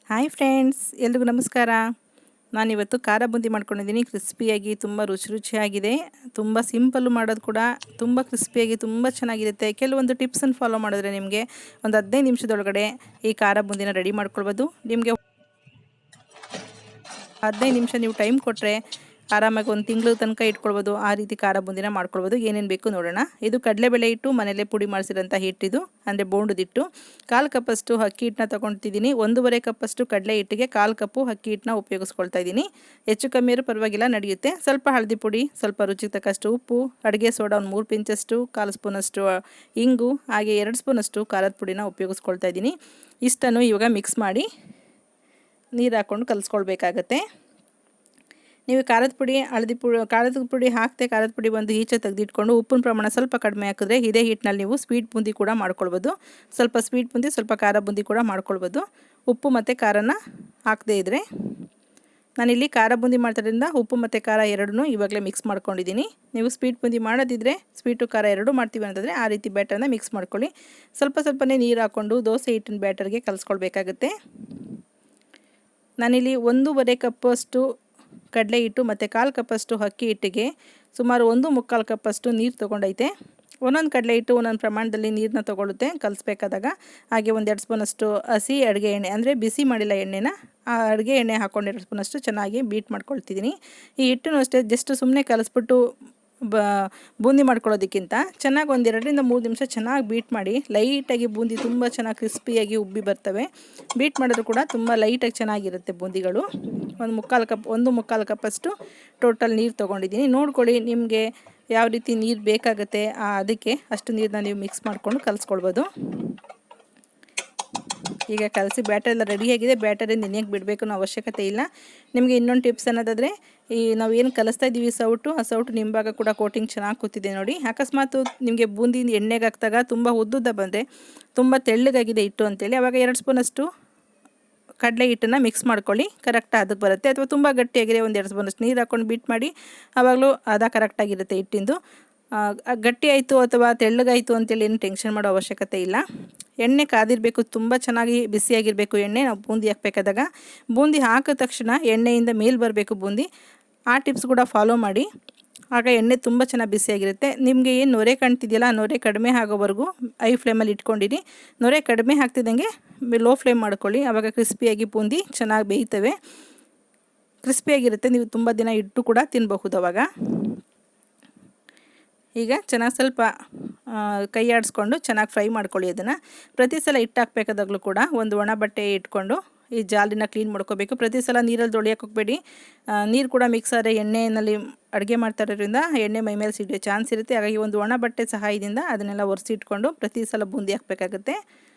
Hi friends, ಎಲ್ರಿಗೂ ನಮಸ್ಕಾರ. ನಾನಿವತ್ತು ಖಾರ ಬೂಂದಿ ಮಾಡ್ಕೊಂಡಿದ್ದೀನಿ. ಕ್ರಿಸ್ಪಿಯಾಗಿ ತುಂಬ ರುಚಿಯಾಗಿದೆ. ತುಂಬ ಸಿಂಪಲ್ಲು ಮಾಡೋದು ಕೂಡ ತುಂಬ ಕ್ರಿಸ್ಪಿಯಾಗಿ ತುಂಬ ಚೆನ್ನಾಗಿರುತ್ತೆ. ಕೆಲವೊಂದು ಟಿಪ್ಸನ್ನು ಫಾಲೋ ಮಾಡಿದ್ರೆ ನಿಮಗೆ ಒಂದು 15 ನಿಮಿಷದೊಳಗಡೆ ಈ ಖಾರ ಬೂಂದಿನ ರೆಡಿ ಮಾಡ್ಕೊಳ್ಬೋದು. ನಿಮಗೆ 15 ನಿಮಿಷ ನೀವು ಟೈಮ್ ಕೊಟ್ಟರೆ ಆರಾಮಾಗಿ ಒಂದು ತಿಂಗಳು ತನಕ ಇಟ್ಕೊಳ್ಬೋದು. ಆ ರೀತಿ ಖಾರ ಬೂಂದಿನ ಮಾಡ್ಕೊಳ್ಬೋದು. ಏನೇನು ಬೇಕು ನೋಡೋಣ. ಇದು ಕಡಲೆಬೇಳೆ ಹಿಟ್ಟು, ಮನೆಯಲ್ಲೇ ಪುಡಿ ಮಾಡಿಸಿರೋಂಥ ಹಿಟ್ಟಿದು, ಅಂದರೆ ಬೋಂಡದಿಟ್ಟು. 1/4 ಕಪ್ಪಷ್ಟು ಅಕ್ಕಿ ಹಿಟ್ಟನ್ನ ತೊಗೊಳ್ತಿದ್ದೀನಿ. 1.5 ಕಪ್ಪಷ್ಟು ಕಡಲೆ ಹಿಟ್ಟಿಗೆ 1/4 ಕಪ್ಪು ಅಕ್ಕಿ ಹಿಟ್ಟನ್ನ ಉಪಯೋಗಿಸ್ಕೊಳ್ತಾ ಇದ್ದೀನಿ. ಹೆಚ್ಚು ಕಮ್ಮಿ ಪರವಾಗಿಲ್ಲ, ನಡೆಯುತ್ತೆ. ಸ್ವಲ್ಪ ಹಳದಿ ಪುಡಿ, ಸ್ವಲ್ಪ ರುಚಿಗೆ ತಕ್ಕಷ್ಟು ಉಪ್ಪು, ಅಡುಗೆ ಸೋಡಾ ಒಂದು 3 ಪಿಂಚಷ್ಟು, 1/4 ಸ್ಪೂನಷ್ಟು ಹಿಂಗು, ಹಾಗೆ 2 ಸ್ಪೂನಷ್ಟು ಖಾರದ ಪುಡಿನ ಉಪಯೋಗಿಸ್ಕೊಳ್ತಾ ಇದ್ದೀನಿ. ಇಷ್ಟನ್ನು ಇವಾಗ ಮಿಕ್ಸ್ ಮಾಡಿ ನೀರು ಹಾಕ್ಕೊಂಡು ಕಲಿಸ್ಕೊಳ್ಬೇಕಾಗತ್ತೆ. ನೀವು ಖಾರದ ಪುಡಿ ಹಾಕ್ತೆ ಖಾರದ ಪುಡಿ ಬಂದು ಈಚೆ ತೆಗೆದಿಟ್ಕೊಂಡು ಉಪ್ಪಿನ ಪ್ರಮಾಣ ಸ್ವಲ್ಪ ಕಡಿಮೆ ಹಾಕಿದ್ರೆ ಇದೇ ಹಿಟ್ಟಿನಲ್ಲಿ ನೀವು ಸ್ವೀಟ್ ಬೂಂದಿ ಕೂಡ ಮಾಡ್ಕೊಳ್ಬೋದು. ಸ್ವಲ್ಪ ಸ್ವೀಟ್ ಬೂಂದಿ, ಸ್ವಲ್ಪ ಖಾರ ಬೂಂದಿ ಕೂಡ ಮಾಡ್ಕೊಳ್ಬೋದು. ಉಪ್ಪು ಮತ್ತು ಖಾರನ ಹಾಕದೇ ಇದ್ದರೆ. ನಾನಿಲ್ಲಿ ಖಾರ ಬೂಂದಿ ಮಾಡ್ತಾರಿಂದ ಉಪ್ಪು ಮತ್ತು ಖಾರ ಎರಡನ್ನೂ ಇವಾಗಲೇ ಮಿಕ್ಸ್ ಮಾಡ್ಕೊಂಡಿದ್ದೀನಿ. ನೀವು ಸ್ವೀಟ್ ಬೂಂದಿ ಮಾಡೋದಿದ್ದರೆ ಸ್ವೀಟು ಖಾರ ಎರಡೂ ಮಾಡ್ತೀವಿ ಅಂತಂದರೆ ಆ ರೀತಿ ಬ್ಯಾಟರ್ನ ಮಿಕ್ಸ್ ಮಾಡ್ಕೊಳ್ಳಿ. ಸ್ವಲ್ಪನೇ ನೀರು ಹಾಕ್ಕೊಂಡು ದೋಸೆ ಹಿಟ್ಟಿನ ಬ್ಯಾಟರ್ಗೆ ಕಲಿಸ್ಕೊಳ್ಬೇಕಾಗುತ್ತೆ. ನಾನಿಲ್ಲಿ 1.5 ಕಪ್ಪಷ್ಟು ಕಡಲೆ ಹಿಟ್ಟು ಮತ್ತು 1/4 ಕಪ್ಪಷ್ಟು ಅಕ್ಕಿ ಹಿಟ್ಟಿಗೆ ಸುಮಾರು 1/4 ಕಪ್ಪಷ್ಟು ನೀರು ತೊಗೊಂಡೈತೆ. ಒಂದೊಂದು ಕಡಲೆ ಹಿಟ್ಟು ಒಂದೊಂದು ಪ್ರಮಾಣದಲ್ಲಿ ನೀರನ್ನ ತೊಗೊಳುತ್ತೆ ಕಲಿಸ್ಬೇಕಾದಾಗ. ಹಾಗೆ 2 ಸ್ಪೂನಷ್ಟು ಹಸಿ ಅಡುಗೆ ಎಣ್ಣೆ, ಅಂದರೆ ಬಿಸಿ ಮಾಡಿಲ್ಲ ಎಣ್ಣೆನ, ಆ ಅಡುಗೆ ಎಣ್ಣೆ ಹಾಕ್ಕೊಂಡು 2 ಸ್ಪೂನಷ್ಟು ಚೆನ್ನಾಗಿ ಬೀಟ್ ಮಾಡ್ಕೊಳ್ತಿದ್ದೀನಿ. ಈ ಹಿಟ್ಟನ್ನು ಅಷ್ಟೇ ಜಸ್ಟ್ ಸುಮ್ಮನೆ ಕಲಿಸ್ಬಿಟ್ಟು ಬೂಂದಿ ಮಾಡ್ಕೊಳ್ಳೋದಕ್ಕಿಂತ ಚೆನ್ನಾಗಿ 1-2 ರಿಂದ 3 ನಿಮಿಷ ಚೆನ್ನಾಗಿ ಬೀಟ್ ಮಾಡಿ ಲೈಟಾಗಿ ಬೂಂದಿ ತುಂಬ ಚೆನ್ನಾಗಿ ಕ್ರಿಸ್ಪಿಯಾಗಿ ಉಬ್ಬಿ ಬರ್ತವೆ. ಬೀಟ್ ಮಾಡಿದ್ರು ಕೂಡ ತುಂಬ ಲೈಟಾಗಿ ಚೆನ್ನಾಗಿರುತ್ತೆ ಬೂಂದಿಗಳು. 1/4 ಕಪ್ಪಷ್ಟು ಟೋಟಲ್ ನೀರು ತೊಗೊಂಡಿದ್ದೀನಿ. ನೋಡ್ಕೊಳ್ಳಿ, ನಿಮಗೆ ಯಾವ ರೀತಿ ನೀರು ಬೇಕಾಗುತ್ತೆ ಅದಕ್ಕೆ ಅಷ್ಟು ನೀರನ್ನ ನೀವು ಮಿಕ್ಸ್ ಮಾಡಿಕೊಂಡು ಕಲಿಸ್ಕೊಳ್ಬೋದು. ಈಗ ಕಲಸಿ ಬ್ಯಾಟರ್ ಎಲ್ಲ ರೆಡಿಯಾಗಿದೆ. ಬ್ಯಾಟರಿಂದ ನೆನೆಯಕ್ಕೆ ಬಿಡಬೇಕು ಅನ್ನೋ ಅವಶ್ಯಕತೆ ಇಲ್ಲ. ನಿಮಗೆ ಇನ್ನೊಂದು ಟಿಪ್ಸ್ ಅನ್ನೋದಾದರೆ, ಈ ನಾವು ಏನು ಕಲಿಸ್ತಾ ಇದ್ದೀವಿ ಆ ಸೌಟು ನಿಂಬಾಗ ಕೂಡ ಕೋಟಿಂಗ್ ಚೆನ್ನಾಗಿ ಕೂತಿದೆ ನೋಡಿ. ಅಕಸ್ಮಾತ್ ನಿಮಗೆ ಬೂಂದಿ ಎಣ್ಣೆಗೆ ಹಾಕಿದಾಗ ತುಂಬ ಉದ್ದುದ್ದ ಬಂದರೆ, ತುಂಬ ತೆಳ್ಳಗಾಗಿದೆ ಹಿಟ್ಟು ಅಂತೇಳಿ, ಆವಾಗ 2 ಸ್ಪೂನಷ್ಟು ಕಡಲೆ ಹಿಟ್ಟನ್ನು ಮಿಕ್ಸ್ ಮಾಡ್ಕೊಳ್ಳಿ. ಕರೆಕ್ಟ್ ಅದಕ್ಕೆ ಬರುತ್ತೆ. ಅಥವಾ ತುಂಬ ಗಟ್ಟಿಯಾಗಿದೆ 1-2 ಸ್ಪೂನಷ್ಟು ನೀರು ಹಾಕ್ಕೊಂಡು ಬೀಟ್ ಮಾಡಿ, ಆವಾಗಲೂ ಕರೆಕ್ಟಾಗಿರುತ್ತೆ ಹಿಟ್ಟಿಂದು. ಗಟ್ಟಿ ಆಯಿತು ಅಥವಾ ತೆಳ್ಳಗಾಯಿತು ಅಂತೇಳಿ ಏನು ಟೆನ್ಷನ್ ಮಾಡೋ ಅವಶ್ಯಕತೆ ಇಲ್ಲ. ಎಣ್ಣೆ ಕಾದಿರಬೇಕು, ತುಂಬ ಚೆನ್ನಾಗಿ ಬಿಸಿಯಾಗಿರಬೇಕು ಎಣ್ಣೆ. ನಾವು ಬೂಂದಿ ಹಾಕಬೇಕಾದಾಗ ಬೂಂದಿ ಹಾಕಿದ ತಕ್ಷಣ ಎಣ್ಣೆಯಿಂದ ಮೇಲೆ ಬರಬೇಕು ಬೂಂದಿ. ಆ ಟಿಪ್ಸ್ ಕೂಡ ಫಾಲೋ ಮಾಡಿ. ಆಗ ಎಣ್ಣೆ ತುಂಬ ಚೆನ್ನಾಗಿ ಬಿಸಿಯಾಗಿರುತ್ತೆ. ನಿಮಗೆ ಏನು ನೊರೆ ಕಾಣ್ತಿದೆಯಲ್ಲ, ಆ ನೊರೆ ಕಡಿಮೆ ಆಗೋವರೆಗೂ ಐ ಫ್ಲೇಮಲ್ಲಿ ಇಟ್ಕೊಂಡಿರಿ. ನೊರೆ ಕಡಿಮೆ ಹಾಕ್ತಿದ್ದಂಗೆ ಲೋ ಫ್ಲೇಮ್ ಮಾಡ್ಕೊಳ್ಳಿ. ಆವಾಗ ಕ್ರಿಸ್ಪಿಯಾಗಿ ಬೂಂದಿ ಚೆನ್ನಾಗಿ ಬೇಯ್ತವೆ, ಕ್ರಿಸ್ಪಿಯಾಗಿರುತ್ತೆ. ನೀವು ತುಂಬ ದಿನ ಇಟ್ಟು ಕೂಡ ತಿನ್ನಬಹುದು ಅವಾಗ. ಈಗ ಚೆನ್ನಾಗಿ ಸ್ವಲ್ಪ ಕೈ ಆಡಿಸ್ಕೊಂಡು ಚೆನ್ನಾಗಿ ಫ್ರೈ ಮಾಡ್ಕೊಳ್ಳಿ ಅದನ್ನು. ಪ್ರತಿ ಸಲ ಹಿಟ್ಟು ಹಾಕಬೇಕಾದಾಗಲೂ ಕೂಡ ಒಂದು ಒಣ ಬಟ್ಟೆ ಇಟ್ಕೊಂಡು ಈ ಜಾಲಿನ ಕ್ಲೀನ್ ಮಾಡ್ಕೋಬೇಕು. ಪ್ರತಿ ಸಲ ನೀರಲ್ಲಿ ತೊಳಿಯೋಕೆ ಹೋಗಬೇಡಿ. ನೀರು ಕೂಡ ಮಿಕ್ಸ್ ಆದರೆ ಎಣ್ಣೆಯಲ್ಲಿ ಅಡುಗೆ ಮಾಡ್ತಾ ಇರೋದ್ರಿಂದ ಎಣ್ಣೆ ಮೈ ಮೇಲೆ ಸಿಡಿಯೋ ಚಾನ್ಸ್ ಇರುತ್ತೆ. ಹಾಗಾಗಿ ಒಂದು ಒಣ ಬಟ್ಟೆ ಸಹಾಯದಿಂದ ಅದನ್ನೆಲ್ಲ ಒರೆಸಿಟ್ಕೊಂಡು ಪ್ರತಿ ಸಲ ಬೂಂದಿ ಹಾಕಬೇಕಾಗುತ್ತೆ.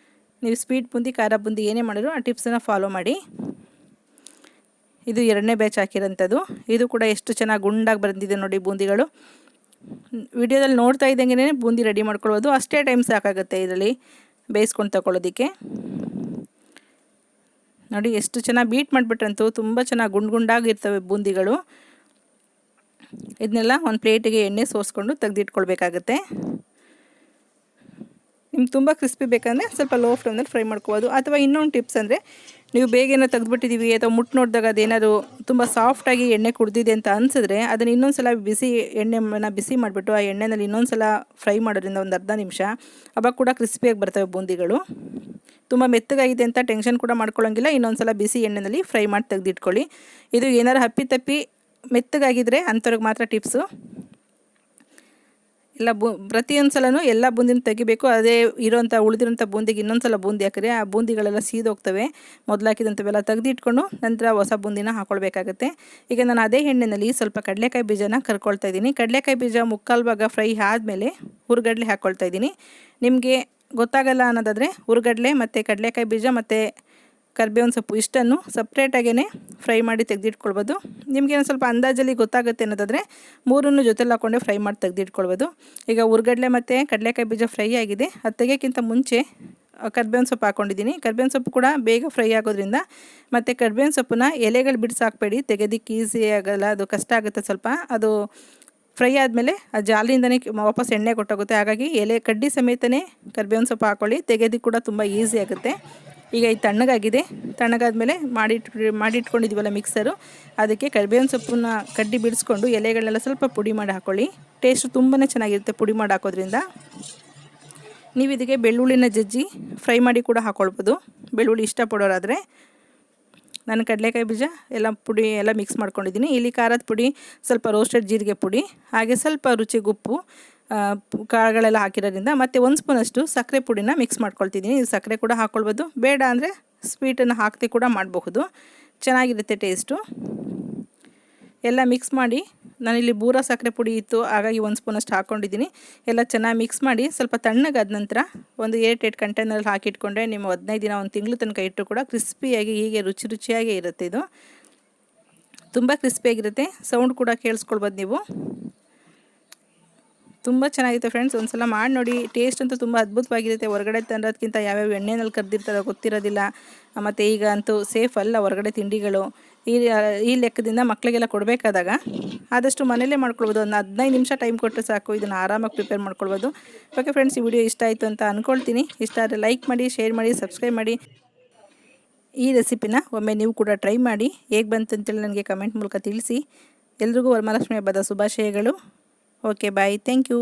ನೀವು ಸ್ವೀಟ್ ಬೂಂದಿ, ಖಾರ ಬೂಂದಿ ಏನೇ ಮಾಡಿದ್ರು ಆ ಟಿಪ್ಸನ್ನು ಫಾಲೋ ಮಾಡಿ. ಇದು 2ನೇ ಬ್ಯಾಚ್ ಹಾಕಿರೋಂಥದ್ದು. ಇದು ಕೂಡ ಎಷ್ಟು ಚೆನ್ನಾಗಿ ಗುಂಡಾಗಿ ಬಂದಿದೆ ನೋಡಿ ಬೂಂದಿಗಳು. ವಿಡಿಯೋದಲ್ಲಿ ನೋಡ್ತಾ ಇದ್ದಂಗೆ ಬೂಂದಿ ರೆಡಿ ಮಾಡ್ಕೊಳ್ಬೋದು. ಅಷ್ಟೇ ಟೈಮ್ ಸಾಕಾಗುತ್ತೆ ಇದರಲ್ಲಿ ಬೇಯಿಸ್ಕೊಂಡು ತಗೊಳ್ಳೋದಕ್ಕೆ. ನೋಡಿ ಎಷ್ಟು ಚೆನ್ನಾಗಿ ಬೀಟ್ ಮಾಡಿಬಿಟ್ರಂತೂ ತುಂಬ ಚೆನ್ನಾಗಿ ಗುಂಡಾಗಿರ್ತವೆ ಬೂಂದಿಗಳು. ಇದನ್ನೆಲ್ಲ ಒಂದು ಪ್ಲೇಟಿಗೆ ಎಣ್ಣೆ ಸೋಸ್ಕೊಂಡು ತೆಗೆದಿಟ್ಕೊಳ್ಬೇಕಾಗತ್ತೆ. ನಿಮ್ಗೆ ತುಂಬ ಕ್ರಿಸ್ಪಿ ಬೇಕಂದರೆ ಸ್ವಲ್ಪ ಲೋ ಫ್ಲೇಮ್ನಲ್ಲಿ ಫ್ರೈ ಮಾಡ್ಕೋಬೋದು. ಅಥವಾ ಇನ್ನೊಂದು ಟಿಪ್ಸ್ ಅಂದರೆ, ನೀವು ಬೇಗೇನೋ ತೆಗೆದುಬಿಟ್ಟಿದ್ದೀವಿ ಅಥವಾ ಮುಟ್ಟು ನೋಡಿದಾಗ ಅದೇನಾದ್ರು ತುಂಬ ಸಾಫ್ಟಾಗಿ ಎಣ್ಣೆ ಕುಡಿದಿದೆ ಅಂತ ಅನಿಸಿದ್ರೆ, ಅದನ್ನು ಇನ್ನೊಂದು ಸಲ ಎಣ್ಣೆನ ಬಿಸಿ ಮಾಡಿಬಿಟ್ಟು ಆ ಎಣ್ಣೆಯಲ್ಲಿ ಇನ್ನೊಂದು ಸಲ ಫ್ರೈ ಮಾಡೋದ್ರಿಂದ ಒಂದು ಅರ್ಧ ನಿಮಿಷ, ಅವಾಗ ಕೂಡ ಕ್ರಿಸ್ಪಿಯಾಗಿ ಬರ್ತವೆ ಬೂಂದಿಗಳು. ತುಂಬ ಮೆತ್ತಗಾಗಿದೆ ಅಂತ ಟೆನ್ಷನ್ ಕೂಡ ಮಾಡ್ಕೊಳ್ಳೋಂಗಿಲ್ಲ. ಇನ್ನೊಂದು ಸಲ ಬಿಸಿ ಎಣ್ಣೆಯಲ್ಲಿ ಫ್ರೈ ಮಾಡಿ ತೆಗೆದಿಟ್ಕೊಳ್ಳಿ. ಇದು ಏನಾರು ಹಪ್ಪಿ ಮೆತ್ತಗಾಗಿದ್ದರೆ ಅಂಥವ್ರಿಗೆ ಮಾತ್ರ ಟಿಪ್ಸು. ಎಲ್ಲ ಪ್ರತಿಯೊಂದು ಸಲನೂ ಎಲ್ಲ ಬೂಂದಿನ ತೆಗಿಬೇಕು. ಅದೇ ಉಳಿದಿರೋಂಥ ಬೂಂದಿಗೆ ಇನ್ನೊಂದು ಸಲ ಬೂಂದಿ ಹಾಕಿದ್ರೆ ಆ ಬೂಂದಿಗಳೆಲ್ಲ ಸೀದೋಗ್ತವೆ. ಮೊದಲು ಹಾಕಿದಂಥವೆಲ್ಲ ತೆಗೆದಿಟ್ಕೊಂಡು ನಂತರ ಹೊಸ ಬೂಂದಿನ ಹಾಕ್ಕೊಳ್ಬೇಕಾಗುತ್ತೆ. ಈಗ ನಾನು ಅದೇ ಎಣ್ಣೆಯಲ್ಲಿ ಸ್ವಲ್ಪ ಕಡಲೆಕಾಯಿ ಬೀಜನ ಕರ್ಕೊಳ್ತಾ ಇದ್ದೀನಿ. ಕಡಲೆಕಾಯಿ ಬೀಜ 1/4 ಭಾಗ ಫ್ರೈ ಆದಮೇಲೆ ಹುರ್ಗಡ್ಲೆ ಹಾಕ್ಕೊಳ್ತಾ ಇದ್ದೀನಿ. ನಿಮಗೆ ಗೊತ್ತಾಗಲ್ಲ ಅನ್ನೋದಾದರೆ ಹುರ್ಗಡ್ಲೆ ಮತ್ತು ಕಡಲೆಕಾಯಿ ಬೀಜ ಮತ್ತು ಕರಿಬೇವಿನ ಸೊಪ್ಪು ಇಷ್ಟನ್ನು ಸಪ್ರೇಟಾಗೇ ಫ್ರೈ ಮಾಡಿ ತೆಗೆದಿಟ್ಕೊಳ್ಬೋದು. ನಿಮಗೆ ಒಂದು ಸ್ವಲ್ಪ ಅಂದಾಜಲ್ಲಿ ಗೊತ್ತಾಗುತ್ತೆ ಅನ್ನೋದಾದರೆ 3 ಜೊತೆಲಿ ಹಾಕ್ಕೊಂಡೆ ಫ್ರೈ ಮಾಡಿ ತೆಗೆದಿಟ್ಕೊಳ್ಬೋದು. ಈಗ ಹುರ್ಗಡ್ಲೆ ಮತ್ತು ಕಡಲೆಕಾಯಿ ಬೀಜ ಫ್ರೈ ಆಗಿದೆ. ಅದು ತೆಗೆಯೋಕ್ಕಿಂತ ಮುಂಚೆ ಕರಿಬೇವಿನ ಸೊಪ್ಪು ಹಾಕ್ಕೊಂಡಿದ್ದೀನಿ. ಕರಿಬೇವಿನ ಸೊಪ್ಪು ಕೂಡ ಬೇಗ ಫ್ರೈ ಆಗೋದ್ರಿಂದ, ಮತ್ತು ಕರಿಬೇವಿನ ಸೊಪ್ಪನ್ನ ಎಲೆಗಳು ಬಿಡಿಸಿ ಹಾಕಬೇಡಿ, ತೆಗೆಯೋದಕ್ಕೆ ಈಸಿ ಆಗೋಲ್ಲ, ಅದು ಕಷ್ಟ ಆಗುತ್ತೆ ಸ್ವಲ್ಪ. ಅದು ಫ್ರೈ ಆದಮೇಲೆ ಆ ಜಾಲಿಂದನೇ ವಾಪಸ್ ಎಣ್ಣೆ ಕೊಟ್ಟೋಗುತ್ತೆ. ಹಾಗಾಗಿ ಕಡ್ಡಿ ಸಮೇತನೇ ಕರಿಬೇವಿನ ಸೊಪ್ಪು ಹಾಕ್ಕೊಳ್ಳಿ. ತೆಗೆಯೋದಕ್ಕೆ ಕೂಡ ತುಂಬ ಈಸಿ ಆಗುತ್ತೆ. ಈಗ ಇದು ತಣ್ಣಗಾದ್ಮೇಲೆ ಮಾಡಿಟ್ಕೊಂಡಿದ್ದೀವಲ್ಲ ಮಿಕ್ಸರು, ಅದಕ್ಕೆ ಕರಿಬೇವಿನ ಸೊಪ್ಪನ್ನ ಕಡ್ಡಿ ಬಿಡಿಸ್ಕೊಂಡು ಎಲೆಗಳನ್ನೆಲ್ಲ ಸ್ವಲ್ಪ ಪುಡಿ ಮಾಡಿ ಹಾಕ್ಕೊಳ್ಳಿ. ಟೇಸ್ಟ್ ತುಂಬಾ ಚೆನ್ನಾಗಿರುತ್ತೆ ಪುಡಿ ಮಾಡಿ ಹಾಕೋದ್ರಿಂದ. ನೀವು ಇದಕ್ಕೆ ಬೆಳ್ಳುಳ್ಳಿನ ಜಜ್ಜಿ ಫ್ರೈ ಮಾಡಿ ಕೂಡ ಹಾಕ್ಕೊಳ್ಬೋದು, ಬೆಳ್ಳುಳ್ಳಿ ಇಷ್ಟಪಡೋರಾದರೆ. ನಾನು ಕಡಲೆಕಾಯಿ ಬೀಜ ಎಲ್ಲ ಮಿಕ್ಸ್ ಮಾಡ್ಕೊಂಡಿದ್ದೀನಿ. ಇಲ್ಲಿ ಖಾರದ ಪುಡಿ, ಸ್ವಲ್ಪ ರೋಸ್ಟೆಡ್ ಜೀರಿಗೆ ಪುಡಿ, ಹಾಗೆ ಸ್ವಲ್ಪ ರುಚಿಗೆ ಉಪ್ಪು, ಕಾಳುಗಳೆಲ್ಲ ಹಾಕಿರೋದ್ರಿಂದ, ಮತ್ತು 1 ಸ್ಪೂನಷ್ಟು ಸಕ್ಕರೆ ಪುಡಿನ ಮಿಕ್ಸ್ ಮಾಡ್ಕೊಳ್ತಿದ್ದೀನಿ. ಇದು ಸಕ್ಕರೆ ಕೂಡ ಹಾಕ್ಕೊಳ್ಬೋದು, ಬೇಡ ಅಂದರೆ ಸ್ವೀಟನ್ನು ಹಾಕದೆ ಕೂಡ ಮಾಡಬಹುದು, ಚೆನ್ನಾಗಿರುತ್ತೆ ಟೇಸ್ಟು. ಎಲ್ಲ ಮಿಕ್ಸ್ ಮಾಡಿ, ನಾನಿಲ್ಲಿ ಬೂರ ಸಕ್ಕರೆ ಪುಡಿ ಇತ್ತು ಹಾಗಾಗಿ 1 ಸ್ಪೂನಷ್ಟು ಹಾಕ್ಕೊಂಡಿದ್ದೀನಿ. ಎಲ್ಲ ಚೆನ್ನಾಗಿ ಮಿಕ್ಸ್ ಮಾಡಿ ಸ್ವಲ್ಪ ತಣ್ಣಗಾದ ನಂತರ ಒಂದು ಏರ್ಟೈಟ್ ಕಂಟೈನರಲ್ಲಿ ಹಾಕಿಟ್ಕೊಂಡ್ರೆ ನಿಮ್ಮ 15 ದಿನ 1 ತಿಂಗಳು ತನಕ ಇಟ್ಟರು ಕೂಡ ಕ್ರಿಸ್ಪಿಯಾಗಿ ಹೀಗೆ ರುಚಿಯಾಗೇ ಇರುತ್ತೆ. ಇದು ತುಂಬ ಕ್ರಿಸ್ಪಿಯಾಗಿರುತ್ತೆ, ಸೌಂಡ್ ಕೂಡ ಕೇಳಿಸ್ಕೊಳ್ಬೋದು ನೀವು. ತುಂಬ ಚೆನ್ನಾಗಿರುತ್ತೆ ಫ್ರೆಂಡ್ಸ್, ಒಂದು ಸಲ ಮಾಡಿ ನೋಡಿ. ಟೇಸ್ಟ್ ಅಂತೂ ತುಂಬ ಅದ್ಭುತವಾಗಿರುತ್ತೆ. ಹೊರಗಡೆ ತಂದೋದಕ್ಕಿಂತ ಯಾವ್ಯಾವ ಎಣ್ಣೆನಲ್ಲಿ ಕರೆದಿರ್ತಾರೋ ಗೊತ್ತಿರೋದಿಲ್ಲ, ಮತ್ತು ಈಗ ಅಂತೂ ಸೇಫ್ ಅಲ್ಲ ಹೊರಗಡೆ ತಿಂಡಿಗಳು. ಈ ಲೆಕ್ಕದಿಂದ ಮಕ್ಕಳಿಗೆಲ್ಲ ಕೊಡಬೇಕಾದಾಗ ಆದಷ್ಟು ಮನೇಲೇ ಮಾಡ್ಕೊಳ್ಬೋದು. ಒಂದು 15 ನಿಮಿಷ ಟೈಮ್ ಕೊಟ್ಟರೆ ಸಾಕು, ಇದನ್ನು ಆರಾಮಾಗಿ ಪ್ರಿಪೇರ್ ಮಾಡ್ಕೊಳ್ಬೋದು. ಓಕೆ ಫ್ರೆಂಡ್ಸ್, ಈ ವಿಡಿಯೋ ಇಷ್ಟ ಆಯಿತು ಅಂತ ಅಂದ್ಕೊಳ್ತೀನಿ. ಇಷ್ಟ ಆದರೆ ಲೈಕ್ ಮಾಡಿ, ಶೇರ್ ಮಾಡಿ, ಸಬ್ಸ್ಕ್ರೈಬ್ ಮಾಡಿ. ಈ ರೆಸಿಪಿನ ಒಮ್ಮೆ ನೀವು ಕೂಡ ಟ್ರೈ ಮಾಡಿ, ಹೇಗೆ ಬಂತು ಅಂತೇಳಿ ನನಗೆ ಕಮೆಂಟ್ ಮೂಲಕ ತಿಳಿಸಿ. ಎಲ್ರಿಗೂ ವರಮಹಾಲಕ್ಷ್ಮಿ ಹಬ್ಬದ ಶುಭಾಶಯಗಳು. Okay bye, thank you.